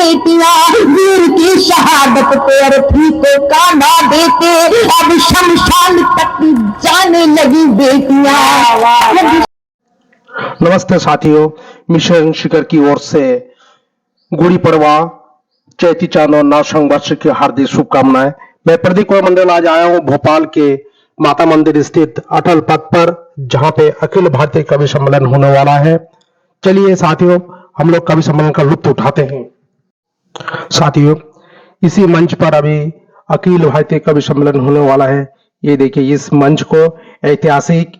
बेटियां वीर की शहादत पे अर्थी को काना देते, अब शमशान तक जाने लगी बेटियां। नमस्ते साथियों, मिशन शिखर की ओर से गुड़ी पड़वा, चैती चांद और नव संवत्सर की हार्दिक शुभकामनाएं। मैं प्रदीप कुमार मंडल आज आया हूं भोपाल के माता मंदिर स्थित अटल पथ पर, जहां पे अखिल भारतीय कवि सम्मेलन होने वाला है। चलिए साथियों, हम लोग कवि सम्मेलन का लुत्फ उठाते हैं। साथियों, इसी मंच पर अभी अखिल भारतीय कवि सम्मेलन होने वाला है। ये देखिए, इस मंच को ऐतिहासिक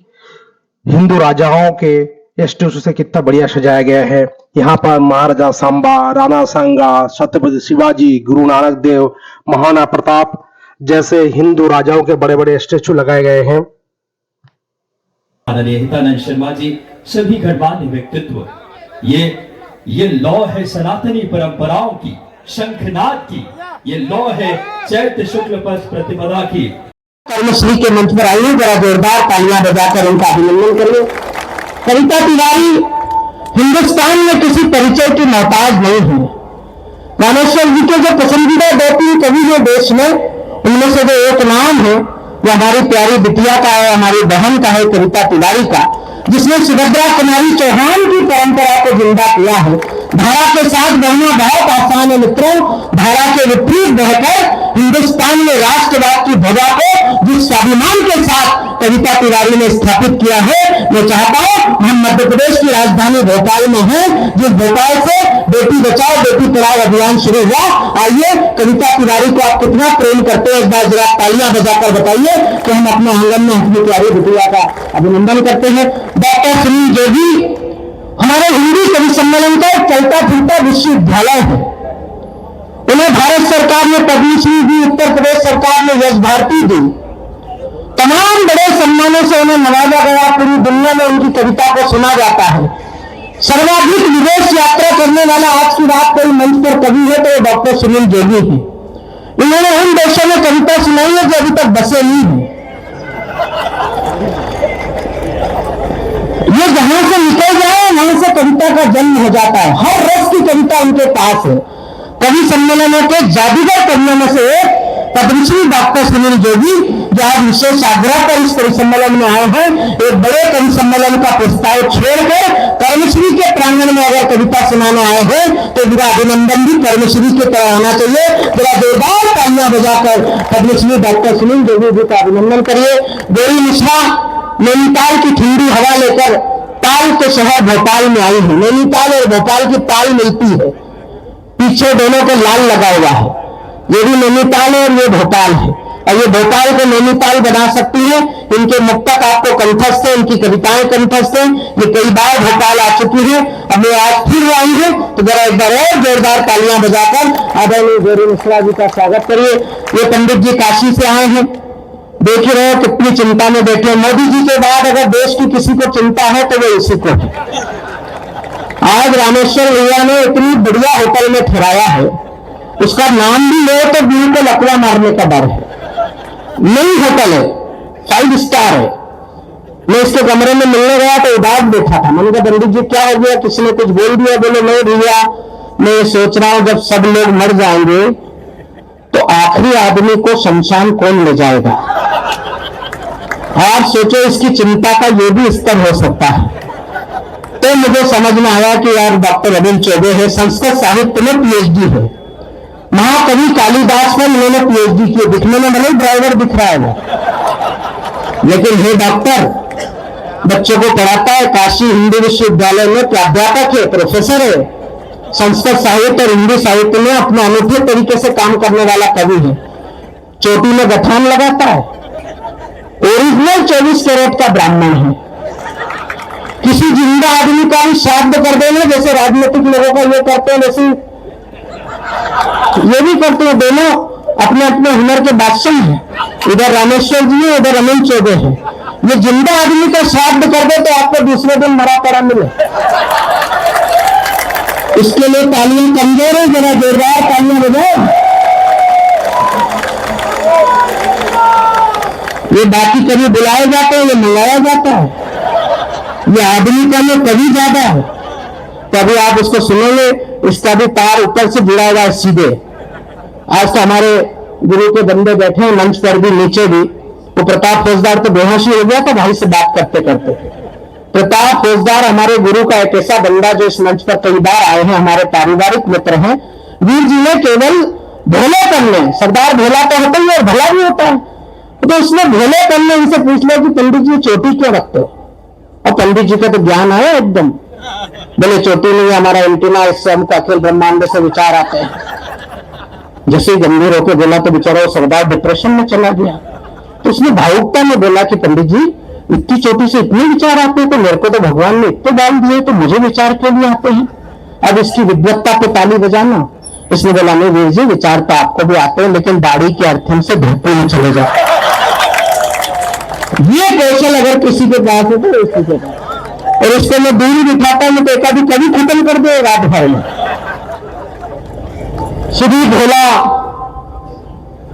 हिंदू राजाओं के स्टैचू से कितना बढ़िया सजाया गया है। यहाँ पर महाराजा सांबा, राणा सांगा, छत्रपति शिवाजी, गुरु नानक देव, महाराणा प्रताप जैसे हिंदू राजाओं के बड़े बड़े स्टैचू लगाए गए हैं। आदरणीय हितानंद शर्मा जी, सभी गणमान्य व्यक्तित्व, ये लौ है सनातनी परंपराओं की, शंखनाद की, ये लौ है चैत्र शुक्ल पक्ष प्रतिपदा की। कर्मश्री के मंच पर आइए, जरा जोरदार तालियां बजाकर उनका अभिनंदन करिए। कविता तिवारी हिंदुस्तान में किसी परिचय की मोहताज नहीं है। रामेश्वर जी के जो पसंदीदा दो तीन कवि हैं देश में, उनमें से जो एक नाम है वो हमारी प्यारी बिटिया का है, हमारी बहन का है, कविता तिवारी का, जिसने सुभद्रा कुमारी चौहान की परंपरा को जिंदा किया है। धारा के साथ बहना बहुत आसान है मित्रों, धारा के विपरीत बहकर हिंदुस्तान में राष्ट्रवाद की ध्वजा को जिस स्वाभिमान के साथ कविता तिवारी ने स्थापित किया है, मैं चाहता हूं, हम मध्य प्रदेश की राजधानी भोपाल में हैं, जिस भोपाल से बेटी बचाओ बेटी पढ़ाओ अभियान शुरू हुआ। आइए, कविता तिवारी को आप कितना प्रेम करते हैं, एक बार जरा तालियां बजाकर बताइए कि हम अपने आंगन में अपनी प्यारी बिटिया का अभिनंदन करते हैं। डॉक्टर सुनील जोगी हमारे हिंदी कवि सम्मेलन का एक चलता फिरता विश्वविद्यालय है। उन्हें भारत सरकार ने पद्मश्री दी, उत्तर प्रदेश सरकार ने यश भारती दी, तमाम बड़े सम्मानों से उन्हें नवाजा गया। पूरी दुनिया में उनकी कविता को सुना जाता है। सर्वाधिक विदेश यात्रा करने वाला आज की रात कोई मंच पर कवि है तो वो डॉक्टर सुनील जोगी है। उन्होंने उन देशों में कविता सुनाई है जो अभी तक बसे नहीं है। ये जहां से निकल जाए वहां से कविता का जन्म हो जाता है। हर रस की कविता उनके पास है। कवि सम्मेलनों के जादूगर कवियों में से एक पद्मश्री डॉक्टर सुनील जोगी, जो आज विशेष आग्रह पर इस कवि सम्मेलन में आए हैं, एक बड़े कवि सम्मेलन का प्रस्ताव छोड़कर कर्मश्री के प्रांगण में अगर कविता सुनाने आए हैं तो मेरा अभिनंदन भी कर्मश्री की तरह आना चाहिए। मेरा जोरदार तालियां बजाकर पद्मश्री डॉक्टर सुनील जोगी जी का अभिनंदन करिए। गौरी मिश्रा नैनीताल की ठंडी हवा लेकर ताल के शहर भोपाल में आई है। नैनीताल और भोपाल की ताल मिलती है, पीछे दोनों को लाल लगा हुआ है। ये भी नैनीताल है और ये भोपाल है, और ये भोपाल को नैनीताल बना सकती है। इनके मुक्तक आपको कंठस्थ है, इनकी कविताएं कंठस्थ है। ये कई बार भोपाल आ चुकी है, अब ये आज फिर आई है, तो जरा एक बार और जोरदार तालियां बजाकर आदरणीय गौरी मिश्रा जी का स्वागत करिए। ये पंडित जी काशी से आए हैं, देख ही रहे हो कितनी चिंता में बैठे। मोदी जी के बाद अगर देश की किसी को चिंता है तो वो इसी को है। आज रामेश्वर भैया ने इतनी बढ़िया होटल में ठहराया है, उसका नाम भी लो तो दिल को लकवा मारने का डर है। नई होटल है, 5 स्टार है। मैं इसके कमरे में मिलने गया तो उदास बैठा था। मैंने कहा पंडित जी क्या हो गया, किसी ने कुछ बोल दिया? बोले नहीं भैया, मैं ये सोच रहा हूं जब सब लोग मर जाएंगे तो आखिरी आदमी को शमशान कौन ले जाएगा। आप सोचो, इसकी चिंता का ये भी स्तर हो सकता है। तो मुझे समझ में आया कि यार डॉक्टर अनिल चौबे है, संस्कृत साहित्य में पीएचडी है। महाकवि कालिदास में उन्होंने पीएचडी की। दिखने में भले ड्राइवर दिख रहा है वो, लेकिन है डॉक्टर, बच्चों को पढ़ाता है। काशी हिंदी विश्वविद्यालय में प्राध्यापक है, प्रोफेसर है। संस्कृत साहित्य और हिंदी साहित्य में अपने अनूठे तरीके से काम करने वाला कवि है। चोटी में गठान लगाता है, ओरिजिनल 24 कैरेट का ब्राह्मण है। किसी जिंदा आदमी का भी श्राद्ध कर देना, जैसे राजनीतिक लोगों का ये करते हैं, वैसे ये भी करते हैं। दोनों अपने अपने हुनर के बादशाह हैं। इधर रामेश्वर जी है, इधर अनिल चौबे है। ये जिंदा आदमी का श्राद्ध कर दे तो आपको दूसरे दिन मरा पड़ा मिले। इसके लिए तालियां कमजोर है, जरा जोरदार तालियां बजाओ। ये बाकी कभी बुलाए जाते हैं, ये मंगाया जाता है। ये आदमी का ये कभी ज्यादा है। तो अभी आप उसको सुनोगे, इसका भी तार ऊपर से जुड़ा हुआ है सीधे। आज तो हमारे गुरु के बंदे बैठे हैं मंच पर भी, नीचे भी। वो प्रताप फौजदार तो बेहोश ही हो गया था भाई से बात करते करते। प्रताप फौजदार हमारे गुरु का एक ऐसा बंदा जो इस मंच पर कई बार आए हैं, हमारे पारिवारिक मित्र हैं। वीर जी ने केवल भोलेपन में, सरदार भोला तो होता ही और भला भी होता है, तो उसने भोलेपन में इनसे पूछ लिया कि पंडित जी चोटी क्यों रखते हो? और पंडित जी का तो ज्ञान आया एकदम, बोले चोटी नहीं, हमारा एंटीना, इससे हमको अखिल ब्रह्मांड से विचार आते हैं। जैसे ही गंभीर होकर बोला तो बेचारा सरदार डिप्रेशन में चला गया। तो उसने भावुकता में बोला कि पंडित जी इतनी चोटी से इतने विचार आते हैं, तो मेरे को तो भगवान ने इतने डाल दिए, तो मुझे विचार क्यों नहीं आते हैं? अब इसकी विद्वत्ता पे ताली बजाना। इसने बोला नहीं वीर जी, विचार तो आपको भी आते हैं, लेकिन दाढ़ी के अर्थन से धोते में चले जाओ। ये कौशल अगर किसी के पास हो तो इसी के पास, और इसको मैं दूरी बिठाता हूं तो एकाधी कभी खत्म कर दे रात भर में। श्री भोला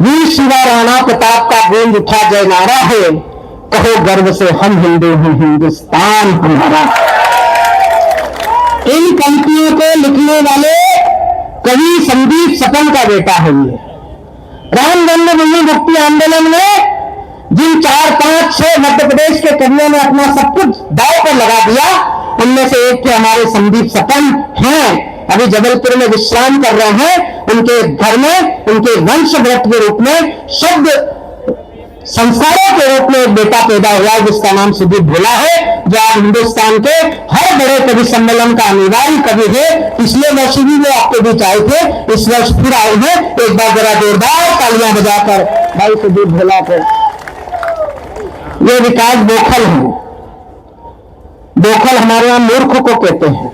वीर शिवा राणा प्रताप का गूंज उठा जय नारा है, कहो गर्व से हम हिंदू हैं, हिंदुस्तान हमारा। इन पंक्तियों को लिखने वाले कवि संदीप सपन का बेटा है ये। राम जन्मभूमि मुक्ति आंदोलन में जिन 4, 5, 6 मध्य प्रदेश के कवियों ने अपना सब कुछ दांव पर लगा दिया, उनमें से एक के हमारे संदीप सपन हैं। अभी जबलपुर में विश्राम कर रहे हैं। उनके घर में, उनके वंशव्रत के रूप में, शब्द संस्कारों के रूप में एक बेटा पैदा हुआ है जिसका नाम सुदीप भोला है, जो आज हिंदुस्तान के हर बड़े कवि सम्मेलन का अनिवार्य कवि है। पिछले वर्ष भी वो आपके बीच आए थे, इस वर्ष फिर आए हैं। एक बार जरा जोरदार तालियां बजाकर भाई सुदीप भोला को। ये विकास बोखल है। बोखल हमारे यहां मूर्ख को कहते हैं,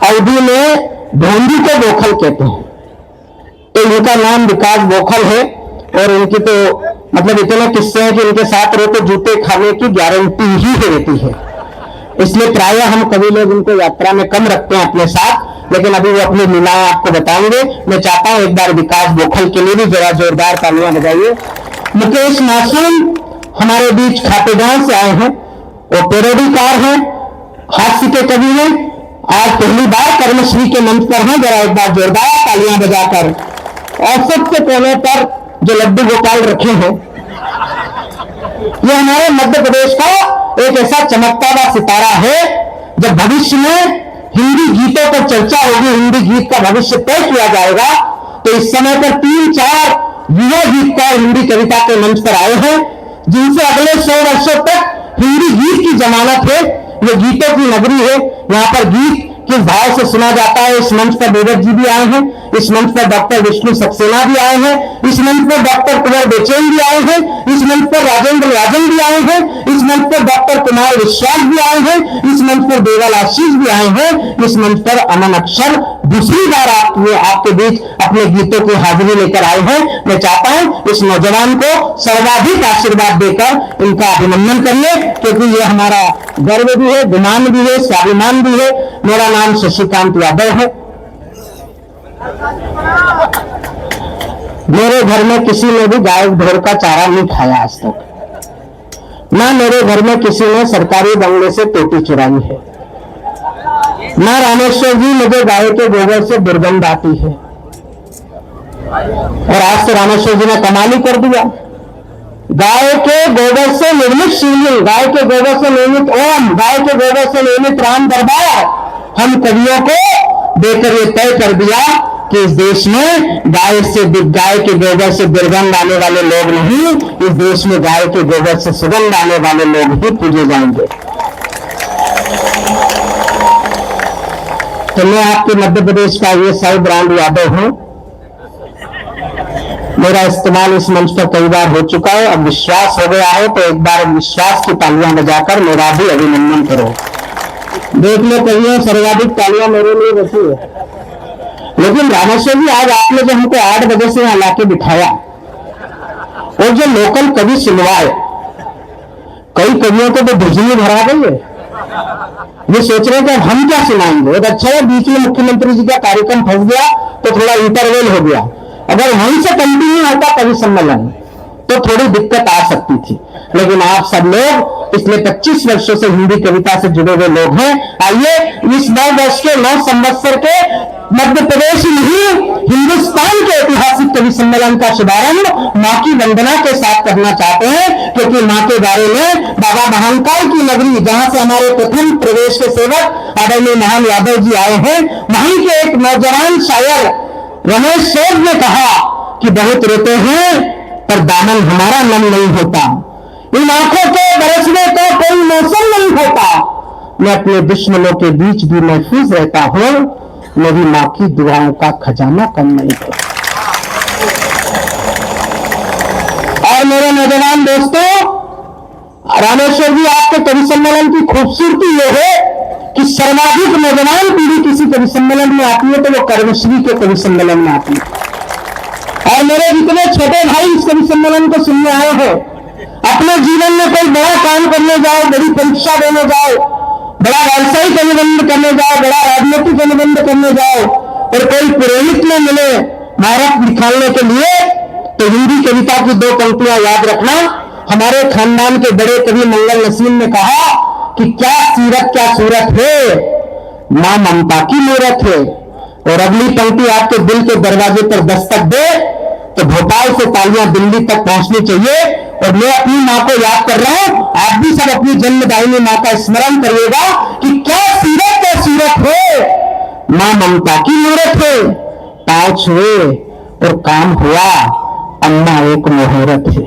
अवधि में ढोंगी को बोखल कहते हैं। तो इनका नाम विकास बोखल है, और इनकी तो मतलब इतने किस्से हैं कि इनके साथ रहो तो जूते खाने की गारंटी ही रहती है। इसलिए प्रायः हम कभी लोग इनको यात्रा में कम रखते हैं अपने साथ, लेकिन अभी वो अपनी लीलाएं आपको बताएंगे। मैं चाहता हूं एक बार विकास बोखल के लिए भी जरा जोरदार तालियां बजाइए। मुकेश मासूम हमारे बीच खातेगांव से आए हैं। वो पेरोडीकार हैं, हास्य के कवि हैं। आज पहली बार कर्मश्री के मंच पर हैं। जरा एक बार जोरदार तालियां बजाकर। और सबसे कोने पर जो लड्डू गोपाल रखे हैं, ये हमारे मध्य प्रदेश का एक ऐसा चमकता हुआ सितारा है। जब भविष्य में हिंदी गीतों पर चर्चा होगी, हिंदी गीत का भविष्य तय किया जाएगा, तो इस समय पर 3-4 युवा गीतकार हिंदी कविता के मंच पर आए हैं, जिनसे अगले 100 वर्षों तक हिंदी गीत की जमानत है। ये गीतों की नगरी है। यहाँ पर गीत किस भाव से सुना जाता है। इस मंच पर देवक जी भी आए हैं, इस मंच पर डॉक्टर विष्णु सक्सेना भी आए हैं, इस मंच पर डॉक्टर कुंवर बेचैन भी आए हैं, इस मंच पर राजेंद्र राजन भी आए हैं, इस मंच पर डॉक्टर कुमार विश्वास भी आए हैं, इस मंच पर देवल आशीष भी आए हैं, इस मंच पर अमन अक्षर दूसरी बार आपके बीच अपने गीतों की हाजिरी लेकर आए हैं। मैं चाहता हूं इस नौजवान को सर्वाधिक आशीर्वाद देकर इनका अभिनंदन करिए, क्योंकि ये हमारा गर्व भी है, गुमान भी है, स्वाभिमान भी है। मेरा नाम शशिकांत यादव है। मेरे घर में किसी ने भी गाय ढोर का चारा नहीं खाया आज तक। ना मेरे घर में किसी ने सरकारी बंगले से टोटी चुराई है, ना रामेश्वर जी मुझे गाय के गोबर से दुर्गंध आती है। और आज तो रामेश्वर जी ने कमाल ही कर दिया। गाय के गोबर से निर्मित शिवलिंग, गाय के गोबर से निर्मित ओम, गाय के गोबर से निर्मित राम दरबार, हम कवियों को देकर ये तय कर दिया कि इस देश में गाय के गोबर से दुर्गंध आने वाले लोग नहीं, इस देश में गाय के गोबर से सुगंध आने वाले लोग ही पूजे जाएंगे। तो मैं आपके मध्य प्रदेश का ये साई ब्रांड यादव हूं। मेरा इस्तेमाल इस मंच पर कई बार हो चुका है, अब विश्वास हो गया है, तो एक बार विश्वास की तालियां बजाकर मेरा भी अभिनंदन करो। देख लो कहिए सर्वाधिक तालियां मेरे लिए बची है। लेकिन रामेश्वर जी, आज आपने जो हमको 8 बजे से यहाँ लाके बिठाया और जो लोकल कवि सुनवाए, कई कवियों को तो बिजली भरा गई है। ये सोच रहे थे हम क्या सुनाएंगे। एक अच्छा है, बीच में मुख्यमंत्री जी का कार्यक्रम फंस गया तो थोड़ा इंटरवेल हो गया। अगर वहीं से कंटिन्यू होता कवि सम्मेलन तो थोड़ी दिक्कत आ सकती थी, लेकिन आप सब लोग पिछले 25 वर्षों से हिंदी कविता से जुड़े हुए लोग हैं। आइए इस नव वर्ष के 9 संवत्सर के मध्य प्रदेश नहीं हिंदुस्तान के ऐतिहासिक कवि सम्मेलन का शुभारंभ मां की वंदना के साथ करना चाहते हैं, क्योंकि मां के बारे में बाबा महाकाल की नगरी, जहां से हमारे प्रथम प्रदेश के सेवक आदरणीय महान यादव जी आए हैं, वहीं के एक नौजवान शायर रमेश सेठ ने कहा कि बहुत रोते हैं पर दामन हमारा नम नहीं होता, इन आंखों के बरसने का कोई मौसम नहीं होता, मैं अपने दुश्मनों के बीच भी महफूज रहता हूं, मेरी मां की दुआओं का खजाना कम नहीं होता। और मेरे नौजवान दोस्तों, रामेश्वर जी, आपके कवि सम्मेलन की खूबसूरती यह है कि सर्वाधिक नौजवान पीढ़ी किसी कवि सम्मेलन में आती है तो वो कर्मश्री के कवि सम्मेलन में आती है। और मेरे जितने छोटे भाई इस कवि सम्मेलन को सुनने आए हैं, अपने जीवन में कोई बड़ा काम करने जाओ, बड़ी परीक्षा देने जाओ, बड़ा व्यावसायिक अनुबंध करने जाओ, बड़ा राजनीतिक अनुबंध करने जाओ और कोई पुरोहित न मिले भारत निकालने के लिए, तो हिंदी कविता की 2 पंक्तियां याद रखना। हमारे खानदान के बड़े कवि मंगल नसीम ने कहा कि क्या सीरत क्या सूरत है, मां ममता की मूरत है। और अगली पंक्ति आपके दिल के दरवाजे पर दस्तक दे तो भोपाल से तालियां दिल्ली तक पहुंचनी चाहिए। और मैं अपनी मां को याद कर रहा हूं, आप भी सब अपनी जन्मदायिनी मां का स्मरण करिएगा कि क्या सीरत क्या सूरत है, मां ममता की मूरत है, पांव छुए और काम हुआ, अम्मा एक मुहूर्त है।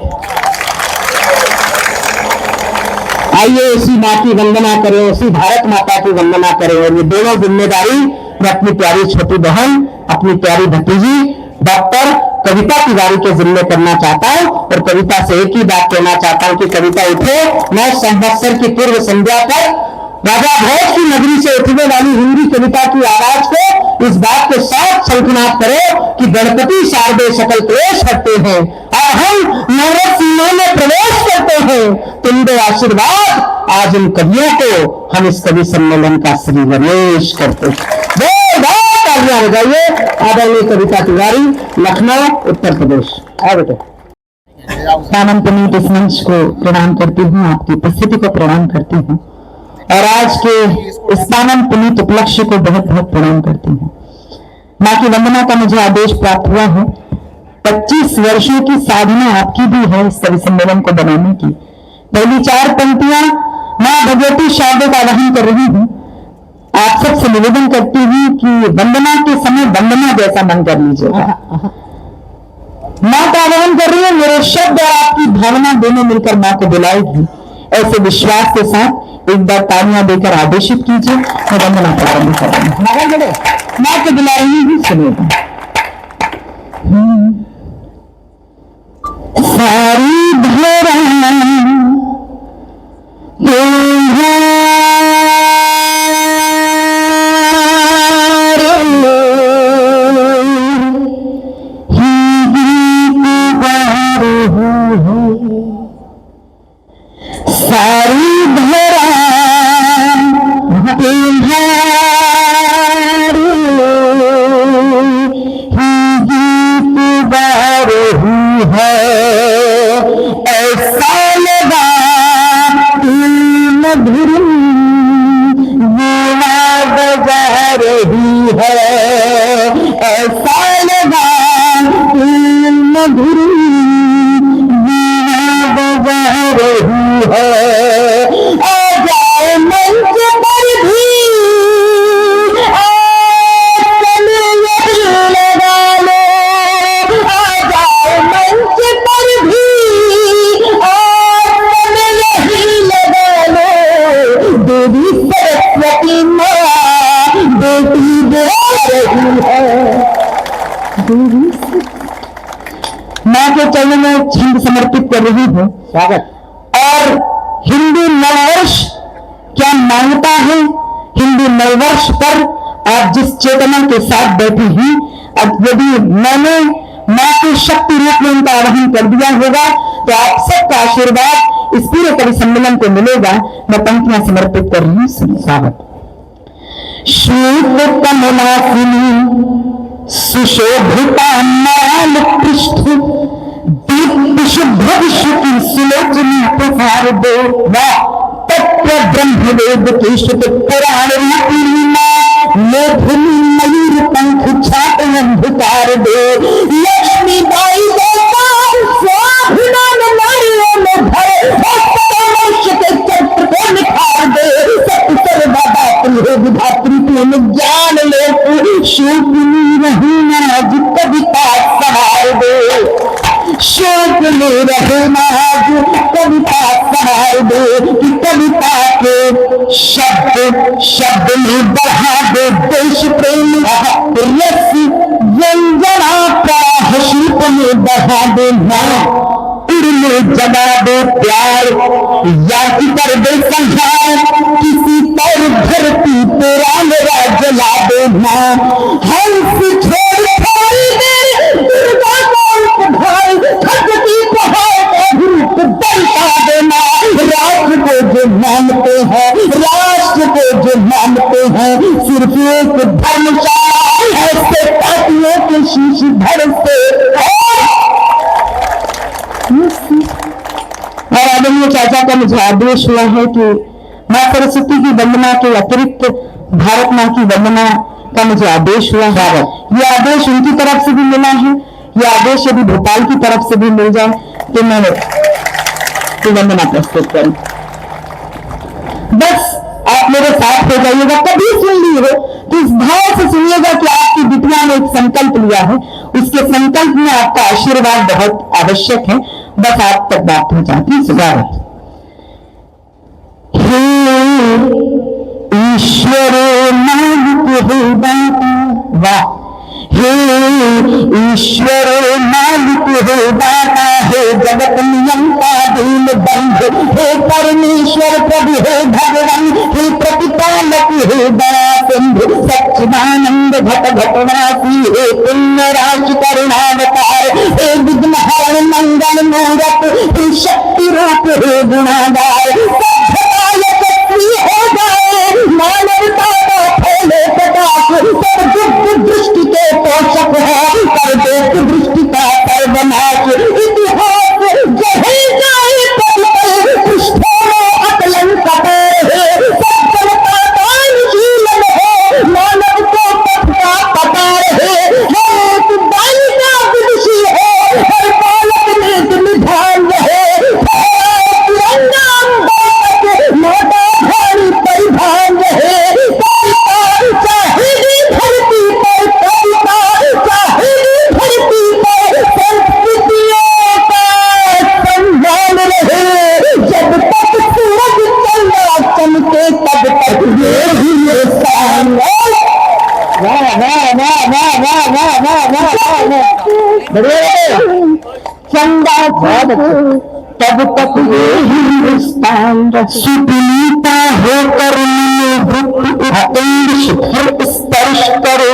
आइए उसी मां की वंदना करें, उसी भारत माता की वंदना करें। और ये दोनों जिम्मेदारी मैं अपनी प्यारी छोटी बहन, अपनी प्यारी भतीजी डॉक्टर कविता तिवारी के जिम्मे करना चाहता हूं। और कविता से एक ही बात कहना चाहता हूं कि कविता उठे 9 संवत्सर की पूर्व संध्या पर राजा भोज की नगरी से उठने वाली हिंदी कविता की आवाज को इस बात के साथ शंखनाद करो कि गणपति शारदे सकल क्लेश हटते हैं और हम नवरत सीमा में प्रवेश करते हैं, तुम दो आशीर्वाद आज इन कवियों को हम इस कवि सम्मेलन का श्री गणेश करते हैं। तालियां हो जाइए। आदरणीय कविता तिवारी, लखनऊ, उत्तर प्रदेश। आ बेटे। सामन पुनीत इस मंच को प्रणाम करती हूँ, आपकी उपस्थिति को प्रणाम करती हूँ और आज के इस पावन पुनीत उपलक्ष्य को बहुत बहुत प्रणाम करती हूँ। मां की वंदना का मुझे आदेश प्राप्त हुआ है। 25 वर्षों की साधना आपकी भी है इस कवि सम्मेलन को बनाने की। पहली 4 पंक्तियां मां भगवती शारदा का आवाहन कर रही हूं। आप सबसे निवेदन करती हूँ कि वंदना के समय वंदना जैसा मन कर लीजिएगा। मां का आवाहन कर रही है, मेरे शब्द और आपकी भावना दोनों मिलकर मां को बुलाएगी। ऐसे विश्वास के साथ एक बार तालियां देकर आदेशित कीजिए। मैं वंदना प्रारंभ कर रही हूँ। मां को बुला रही हूँ, सुनिएगा। सारी धरा सारी धरा है, ऐसा लगा मधुर वीणा बजा रही है, ऐसा लगा मधुर वीणा बजा रही है। आ जाए मंच पर भी मां के चरणों में छंद समर्पित कर रही हूँ। स्वागत। और हिंदी नववर्ष क्या मांगता है, हिंदी नववर्ष पर आप जिस चेतना के साथ बैठी हैं, अब यदि मैंने मां की शक्ति रूप में उनका आह्वान कर दिया होगा तो आप सबका आशीर्वाद इस पूरे कवि सम्मेलन को मिलेगा। मैं पंक्तियां समर्पित कर रही हूँ। स्वागत। श्वेत कमलासिनी सुशोभिता माल पृष्ठ दीप्त शुद्ध विश्व की सुलोचनी प्रसार दो, तत्व ब्रह्म वेद की शुद्ध पुराण रूपिणी मेघनी मयूर पंख छाप अंधकार दे, लक्ष्मी बाई देवता स्वाभिमान नारियों में भरे मनुष्य के चरित्र को निखार दे, सत्य सर्वदात्री है विधात्री तुम ज्ञान ले, शोकनी रहीना आज कविता सवार दे, शोक ले रहना आज कविता सवार दे, कि कविता के शब्द शब्द में बढ़ा दे देश प्रेम रस व्यंजना प्रवाह शिल्प में बढ़ा दे उड़ने जगा दे प्यार या कि कर दे संहार, किसी पर धरती तेरा मेरा जला दे मां, हंस छोड़ थोड़ी देर दुर्गा को भाई भगती को रूप दर्शा देना, राष्ट्र को जो मानते हैं राष्ट्र को जो मानते हैं सिर्फ एक धर्मशाला ऐसे पार्टियों के शीश धर से और आदरणीय चाचा का मुझे आदेश हुआ है कि मां सरस्वती की वंदना के अतिरिक्त भारत मां की वंदना का मुझे आदेश हुआ है। ये आदेश उनकी तरफ से भी मिला है, ये आदेश यदि भोपाल की तरफ से भी मिल जाए तो मैं वंदना प्रस्तुत करूं। बस आप मेरे साथ हो जाइएगा, कभी सुन ली हो तो इस भाव से सुनिएगा कि आपकी बिटिया ने एक संकल्प लिया है, उसके संकल्प में आपका आशीर्वाद बहुत आवश्यक है। बस आप तक बात पहुंचाती सुधार। हे ईश्वर मालिक हे दाता, वाह, हे ईश्वर मालिक हे दाता, हे जगत नियंता दीन बंधु, हे परमेश्वर प्रभु हे भगवान, हे प्रतिपालक हे दया सिंधु, सच्चिदानंद घट घटवासी, हे पुण्य राशि करुणावतार, हे विघ्न हरण मंगल मूरत, हे शक्ति रूप हे गुणागार, सभ्यता यशस्वी हो जाए, मानवता का फैले प्रकाश, सब दुख दृष्टि के पोषक है, कर दे दृष्टि का सर्वनाश, इतिहास जहे जाए पृष्ठों में अकलन कतर है, सज्जनता का अनुशीलन है, मानव को पथ का पतार है, एक बालिका विदुषी है, हर बालक में निधान रहे, तिरंगा मोटा भारी परिधान रहे, चाहेगी धरती पर कविता, चाहेगी धरती पर संस्कृतियों का सम्मान रहे, जब तक सूरज चंद्रमा चमके तब तक ये हिंदुस्तान। वाह वाह वाह वाह वाह वाह वाह वाह वाह, बढ़िया चंदा तब तक ये हिंदुस्तान सुपीता होकर शिखर स्पर्श करो,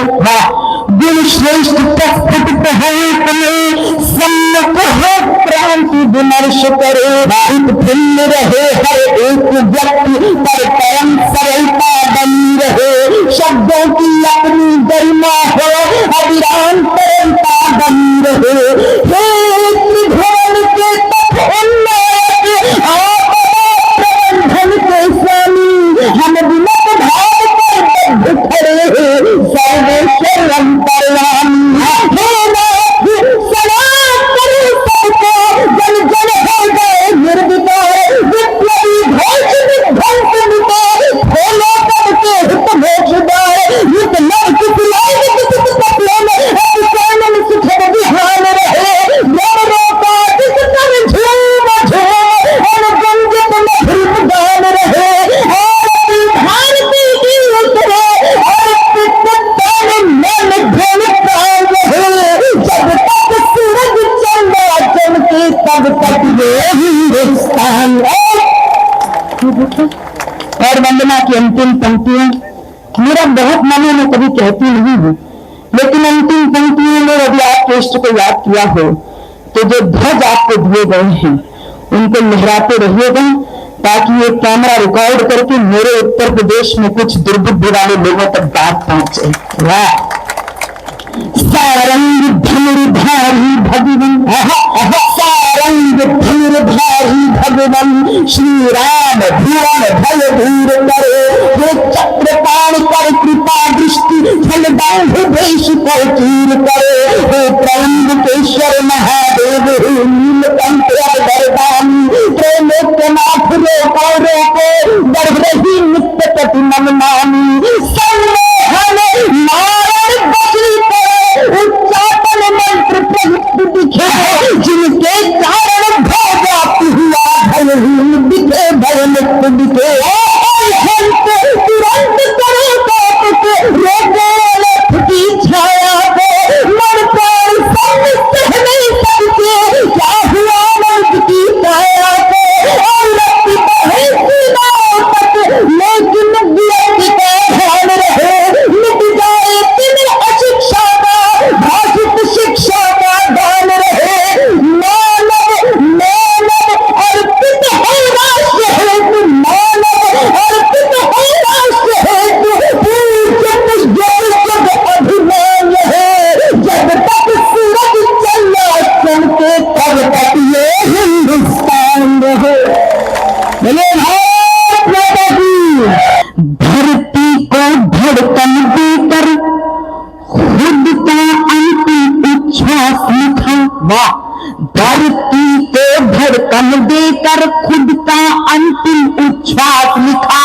गुण श्रेष्ठ प्रस्फुटित है तुम्हें, सम्मुख हो क्रांति विमर्श करो, भिन्न रहे हर एक व्यक्ति पर परम सरलता बनी रहे, शब्दों की अपनी गरिमा हो अविराम तरलता बनी रहे, हे त्रिभुवन के तप उन्नयक प्रबंधन के स्वामी, हम विमत भाव पर खड़े सर्वेश्वर अंतर्यामी, हे नाथ सलाम करो सबको, जन जन हो गए निर्विकार, विप्लवी घोष विध्वंस मिटे, खोलो सबके हित मोक्षद्वार, युद्ध नव किस लायक किस तत्व में अभिशालन सुखद विहान रहे, रमणों का जिस पर झूम झूम अनुगंजित मधुर गान रहे, आरती भारती की उतरे और पितृत्व में घन प्राण रहे, जब तक सूरज चंद्रमा चमके तब तक ये हिंदुस्तान। और वंदना की अंतिम पंक्तियां मेरा बहुत मन में कभी कहती नहीं हूँ, लेकिन अंतिम पंक्तियों में यदि आप इष्ट को याद किया हो तो जो ध्वज आपको दिए गए हैं उनको लहराते रहिएगा, ताकि ये कैमरा रिकॉर्ड करके मेरे उत्तर प्रदेश में कुछ दुर्बुद्धि वाले लोगों तक बात पहुंचे। वाह, सारंग धनुर्धारी भगवन, सारंग धनुर्धारी भगवन, श्री राम भुवन भय दूर करे, हे चक्रपाण कर कृपा दृष्टि, फलदांध भेष कर चूर करे, हे त्रयंबकेश्वर महादेव, हे नीलकंठ वरदानी, त्रैलोक्यनाथ रोको रोको, बढ़ रही नित्य प्रति मनमानी, सम्मोहन नारायण बचरी करे, उच्चाटन मंत्र प्रयुक्त दिखे, जिनके कारण भय व्याप्त हुआ, भयहीन दिखे भय मुक्त दिखे, तुरंत करो कौतुक, रोगो की छाया को, मन प्राण सब सह नहीं सकते, क्या हुआ मर्द की काया को, और रक्ति बहे सीनाओं तक, लेकिन व्यक्ति का ध्यान रहे, मिट जाए तिमिर अशिक्षा का, भाषित शिक्षा का दान रहे, मानव मानव अर्पित है राष्ट्र हेतु, मानव अर्पित है राष्ट्र हेतु, पूज्य पुष्ट जग अभिमान है, जब तक सूरज चला चमके तब तक ये हिंदुस्तान रहे। बोले भारत माता की। धरती को धड़कन देकर खुद का अंतिम उच्छ्वास लिखा, वाह, धरती को धड़कन देकर खुद का अंतिम उच्छ्वास लिखा,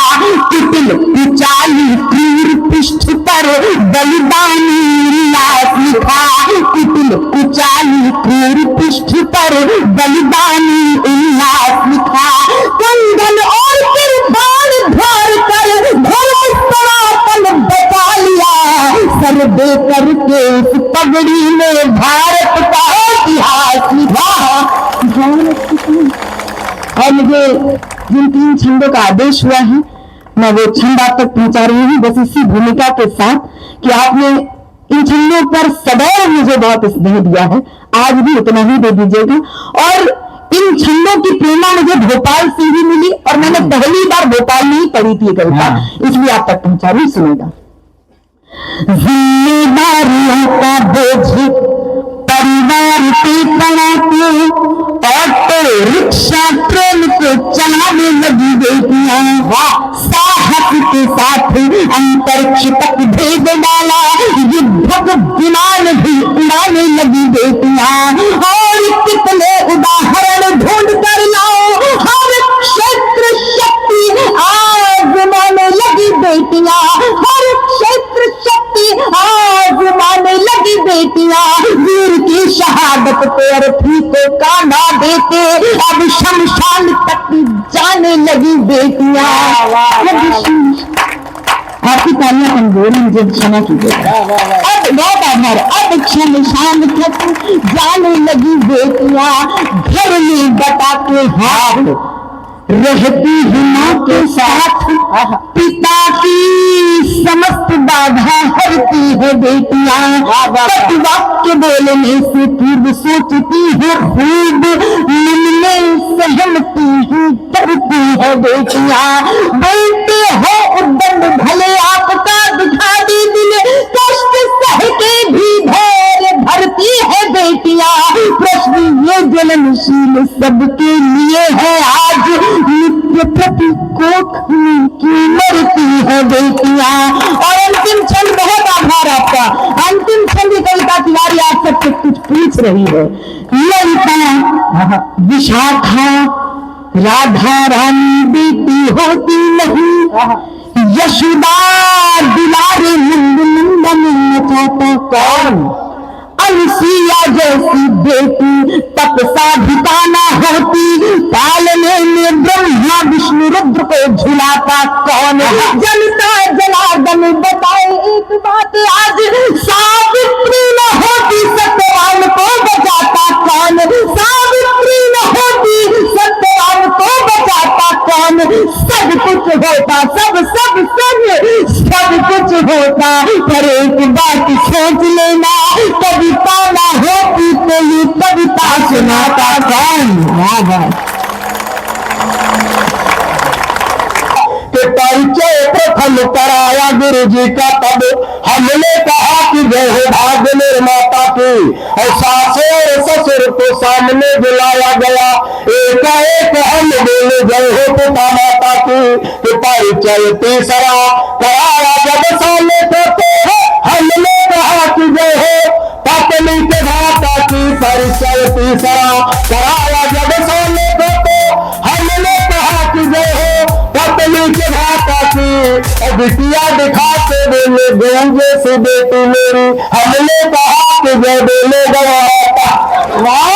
कुटिल कुचाली क्रूर पृष्ठ पर बलिदानी उल्लास लिखा, कुटिल कुचाली क्रूर पृष्ठ पर बलिदानी उल्लास लिखा, कंगन और किरपान धार कर धर्म सनातन बचा लिया, सर दे करके उस पगड़ी में भारत का इतिहास लिखा। और मुझे जिन 3 छंदों का आदेश हुआ है, मैं वो छंद आप तक पहुंचा रही हूँ, बस इसी भूमिका के साथ कि आपने इन छंदों पर सदैव मुझे बहुत स्नेह दिया है, आज भी उतना ही दे दीजिएगा। और इन छंदों की प्रेरणा मुझे भोपाल से ही मिली, और मैंने पहली बार भोपाल में ही पढ़ी थी कविता, इसलिए आप तक पहुंचा रही, सुनेगा। जिम्मेदारियों का बोझ परिवार पे पड़ाते, ऑटो रिक्शा ट्रेन को चलाने लगी बेटियां, साहस के साथ अंतरिक्ष तक भेज डाला, युद्धक विमान भी उड़ाने लगी बेटियां, और कितने उदाहरण ढूंढ कर लाओ, हर क्षेत्र शक्ति आजमाने लगी बेटियां, हर क्षेत्र शक्ति आजमाने लगी बेटियां, वीर की शहादत पे अर्थी को काना देते, अब शमशान तक जाने लगी बेटियां। आपकी तालियां कमजोर है, मुझे क्षमा कीजिएगा। अब बहुत आभार। अब शमशान तक जाने लगी बेटियां, घर में बता के हाथ रहती है माँ के साथ, पिता की समस्त बाधा हरती है बेटियां, वाक्य बोलने से पूर्व सोचती है खूब, मन में सहमती है करती है बेटियां, बोलते हो उद्दंड भले आपका दिखा दी दिल, कष्ट सह के भी धैर्य भरती है बेटियां, प्रश्न ये जन्मशील सबके लिए है आज, नित्य प्रति कोखनी की मरती है बेटियां। और अंतिम छंद, बहुत आभार आपका, अंतिम छंद कविता तिवारी आप सबसे कुछ पूछ रही है। ललिता विशाखा राधा रानी बेटी होती नहीं, यशोदा दुलारे नंद नंदन नचाता कौन, अलसिया जैसी बेटी तपसा भिकाना होती, पालने में ब्रह्मा विष्णु रुद्र को झुलाता कौन, जनता जनार्दन बताए एक बात आज, सावित्री न होती सत्यवान को बचाता कौन, सावित्री न होती सत्यवान को बचाता कौन, सब कुछ होता सब सब सब सब कुछ होता, पर एक बात सोच लेना, कविता ना होती तो ये कविता सुनाता कौन। परिचय हम कराया गुरु जी का तब हमने कहा कि जय हो भाग्य निर्माता की। और सासुर ससुर को सामने बुलाया गया, एक हम बोले जय हो पिता माता की। कि परिचय तीसरा कराया जब साले को हमने कहा कि जय हो पत्नी के भाता की। परिचय तीसरा कराया जब साले को हमने कहा कि जय हो पत्नी के भाता की। बिटिया दिखाते बोले गूंजे से बेटी मेरी, हमने कहा कि जय बोले गवाता। वाह